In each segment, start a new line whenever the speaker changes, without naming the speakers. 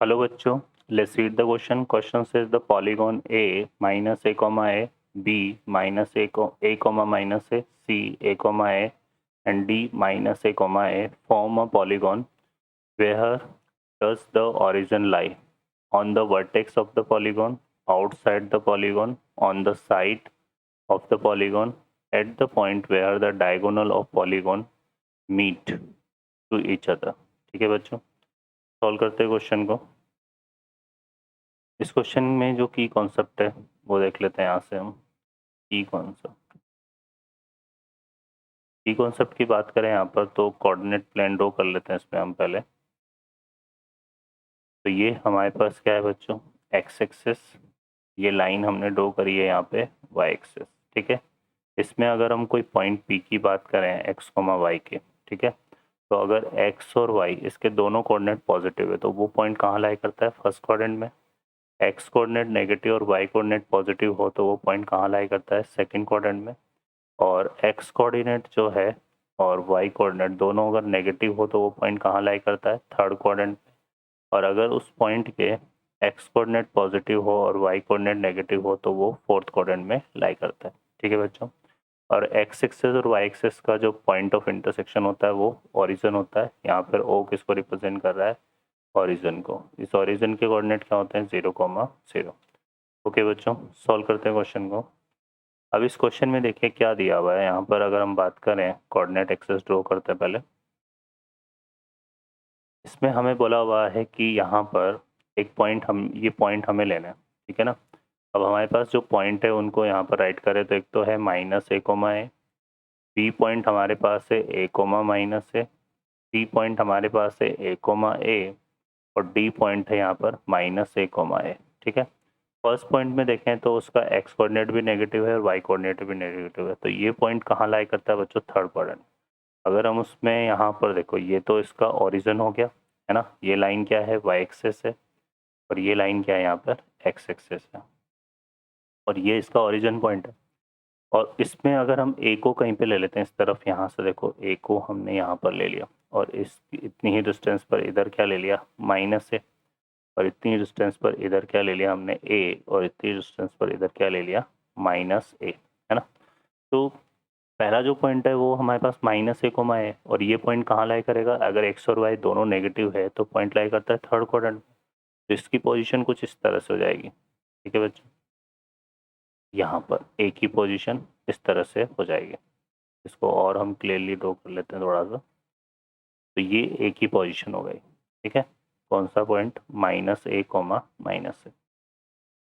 Hello बच्चों, let's read the question. Question says the polygon a minus a comma a, b minus a comma minus a, c a comma a and d minus a comma a form a polygon. Where does the origin lie? On the vertex of the polygon, outside the polygon, on the side of the polygon, at the point where the diagonal of polygon meet to each other. ठीक है बच्चों, solve करते हैं question को. इस question में जो की कॉन्सेप्ट है वो देख लेते हैं यहाँ से हम. की कॉन्सेप्ट की बात करें यहाँ पर तो कोऑर्डिनेट प्लेन ड्रॉ कर लेते हैं इसमें हम पहले. तो ये हमारे पास क्या है बच्चों, एक्स एक्सिस. ये लाइन हमने ड्रॉ करी है यहाँ पे वाई एक्सिस. ठीक है, इसमें अगर हम कोई पॉइंट पी की बात करें एक्स कोमा वाई के, ठीक है, तो अगर एक्स और वाई इसके दोनों कोऑर्डिनेट पॉजिटिव है तो वो पॉइंट कहाँ लाई करता है, फर्स्ट कोऑर्डिनेट में. एक्स कोऑर्डिनेट नेगेटिव और वाई कोऑर्डिनेट पॉजिटिव हो तो वो पॉइंट कहाँ लाई करता है, सेकंड कोऑर्डिनेट में. और एक्स कोऑर्डिनेट जो है और वाई कोऑर्डिनेट दोनों अगर नेगेटिव हो तो वो पॉइंट कहाँ लाई करता है, थर्ड कोऑर्डिनेट में. और अगर उस पॉइंट के एक्स कोऑर्डिनेट पॉजिटिव हो और वाई कोऑर्डिनेट नेगेटिव हो तो वो फोर्थ कोऑर्डिनेट में लाई करता है. ठीक है बच्चों, और एक्स एक्सिस और वाई एक्सिस का जो पॉइंट ऑफ इंटरसेक्शन होता है वो ओरिजिन होता है. यहाँ पर ओ किसको रिप्रेजेंट कर रहा है, ओरिजिन को. इस ओरिजिन के कोऑर्डिनेट क्या होते हैं, 0,0. ओके बच्चों, सॉल्व करते हैं क्वेश्चन को. अब इस क्वेश्चन में देखिए क्या दिया हुआ है यहाँ पर. अगर हम बात करें कोऑर्डिनेट एक्सेस ड्रॉ करते हैं पहले. इसमें हमें बोला हुआ है कि यहाँ पर एक पॉइंट ये पॉइंट हमें लेना है. ठीक है ना. अब हमारे पास जो पॉइंट है उनको यहाँ पर राइट करें तो एक तो है माइनस ए कोमा ए, बी पॉइंट हमारे पास है ए कोमा माइनस ए, सी पॉइंट हमारे पास है ए कोमा ए और डी पॉइंट है यहाँ पर माइनस ए कोमा ए. ठीक है, फर्स्ट पॉइंट में देखें तो उसका एक्स कोऑर्डिनेट भी नेगेटिव है और वाई कोऑर्डिनेट भी नेगेटिव है. तो ये पॉइंट कहाँ लाई करता है बच्चों, थर्ड क्वाड्रेंट. अगर हम उसमें यहाँ पर देखो, ये तो इसका ओरिजिन हो गया है ना. ये लाइन क्या है, वाई एक्सिस है और ये लाइन क्या है यहाँ पर, एक्स एक्सिस है और ये इसका ओरिजिन पॉइंट है. और इसमें अगर हम ए को कहीं पे ले लेते हैं इस तरफ, यहाँ से देखो ए को हमने यहाँ पर ले लिया और इस इतनी ही डिस्टेंस पर इधर क्या ले लिया, माइनस है. और इतनी डिस्टेंस पर इधर क्या ले लिया हमने, ए, और इतनी डिस्टेंस पर इधर क्या ले लिया, माइनस ए, है ना. तो पहला जो पॉइंट है वो हमारे पास माइनस ए कोमा है और ये पॉइंट कहाँ लाई करेगा, अगर एक्स और वाई दोनों नेगेटिव है तो पॉइंट लाई करता है थर्ड क्वाड्रेंट. तो इसकी पोजीशन कुछ इस तरह से हो जाएगी. ठीक है बच्चों, यहाँ पर ए की पोजीशन इस तरह से हो जाएगी. इसको और हम क्लियरली ड्रॉ कर लेते हैं थोड़ा सा. तो ये ए की पोजीशन हो गई. ठीक है, कौन सा पॉइंट, माइनस ए कोमा माइनस ए.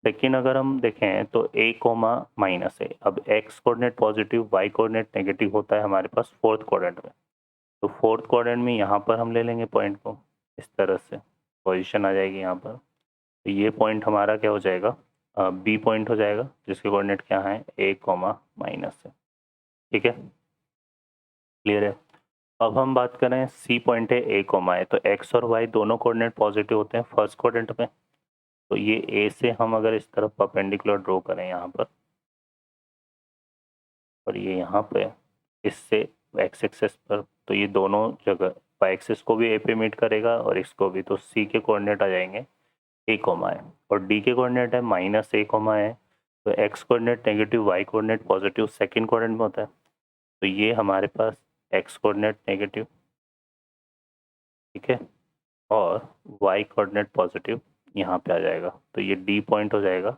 लेकिन अगर हम देखें तो ए कोमा माइनस ए, अब x coordinate positive y coordinate negative होता है हमारे पास फोर्थ क्वाड्रेंट में. तो फोर्थ क्वाड्रेंट में यहाँ पर हम ले लेंगे पॉइंट को इस तरह से, पोजीशन आ जाएगी यहाँ पर. तो ये पॉइंट हमारा क्या हो जाएगा, बी पॉइंट हो जाएगा जिसके कोऑर्डिनेट क्या है, ए कोमा माइनस है. ठीक है, क्लियर है. अब हम बात करें सी पॉइंट है ए कोमा है, तो एक्स और वाई दोनों कोऑर्डिनेट पॉजिटिव होते हैं फर्स्ट क्वाड्रेंट में. तो ये ए से हम अगर इस तरफ परपेंडिकुलर ड्रॉ करें यहाँ पर और ये यहाँ पे इससे एक्स एक्सिस पर, तो ये दोनों जगह वाई एक्सिस को भी ए पे मीट करेगा और इसको भी. तो सी के कोऑर्डिनेट आ जाएंगे ए कोमा है और डी के कोऑर्डिनेट है माइनस ए कोमा है. तो x coordinate negative y coordinate positive second coordinate में होता है. तो ये हमारे पास एक्स कोऑर्डिनेट नेगेटिव, ठीक है, और वाई कोऑर्डिनेट पॉजिटिव यहाँ पे आ जाएगा. तो ये डी पॉइंट हो जाएगा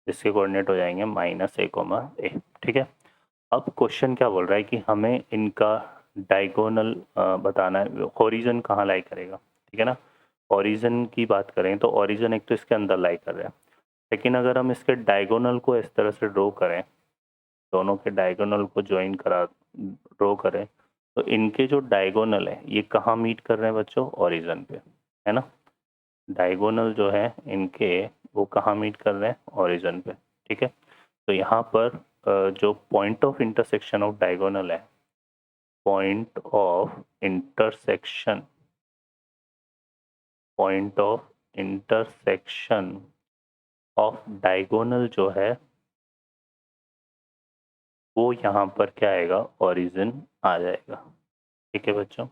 जिसके कोऑर्डिनेट हो जाएंगे माइनस ए कोमा ए. ठीक है, अब क्वेश्चन क्या बोल रहा है कि हमें इनका डायगोनल बताना है, ओरिजिन कहाँ लाई करेगा. ठीक है ना, ओरिजिन की बात करें तो ओरिजिन एक तो इसके अंदर लाई कर रहे हैं, लेकिन अगर हम इसके डायगोनल को इस तरह से ड्रॉ करें, दोनों के डायगोनल को ज्वाइन करा ड्रॉ करें, तो इनके जो डायगोनल है ये कहाँ मीट कर रहे हैं बच्चों, ओरिजिन पे, है ना. डायगोनल जो है इनके वो कहाँ मीट कर रहे हैं, ओरिजिन पे. ठीक है, तो यहाँ पर जो point of intersection of diagonal है, point of intersection, point of intersection of diagonal जो है वो यहाँ पर क्या आएगा, ओरिजिन आ जाएगा. ठीक है बच्चों,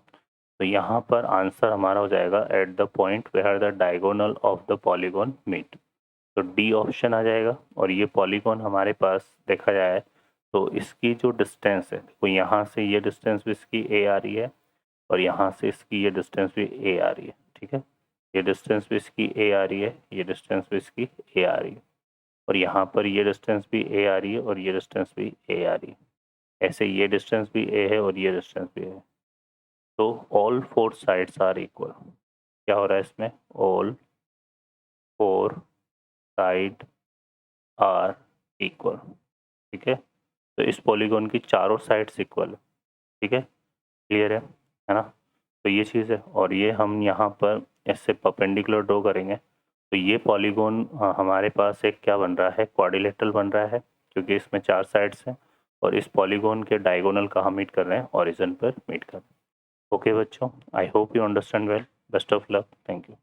तो यहाँ पर आंसर हमारा हो जाएगा at the point where the diagonal of the polygon meet. तो डी ऑप्शन आ जाएगा। और ये पॉलीगॉन हमारे पास देखा जाए तो इसकी जो डिस्टेंस है, तो यहाँ से ये डिस्टेंस भी इसकी ए आ रही है और यहाँ से इसकी ये डिस्टेंस भी ए आ रही है। ठीक है, ये डिस्टेंस भी इसकी ए आ रही है, ये डिस्टेंस भी इसकी ए आ रही है और यहाँ पर ये डिस्टेंस भी ए आ रही है और ये डिस्टेंस भी ए आ रही है। ऐसे ये डिस्टेंस भी ए है और ये डिस्टेंस भी है। तो all four sides are equal. क्या हो रहा है इसमें? All four side are equal. ठीक है, तो इस पॉलीगॉन की चारों साइड्स इक्वल है। ठीक है, क्लियर है ना? तो ये चीज़ है। और ये हम यहाँ पर इससे परपेंडिकुलर ड्रॉ करेंगे तो ये पॉलीगॉन हमारे पास एक क्या बन रहा है, क्वाड्रिलेटरल बन रहा है, क्योंकि इसमें चार साइड्स हैं और इस पॉलीगॉन के डायगोनल कहाँ मीट कर रहे हैं? ओरिजिन पर मीट कर रहे हैं। ओके बच्चों, I hope you understand well. Best of luck, thank you.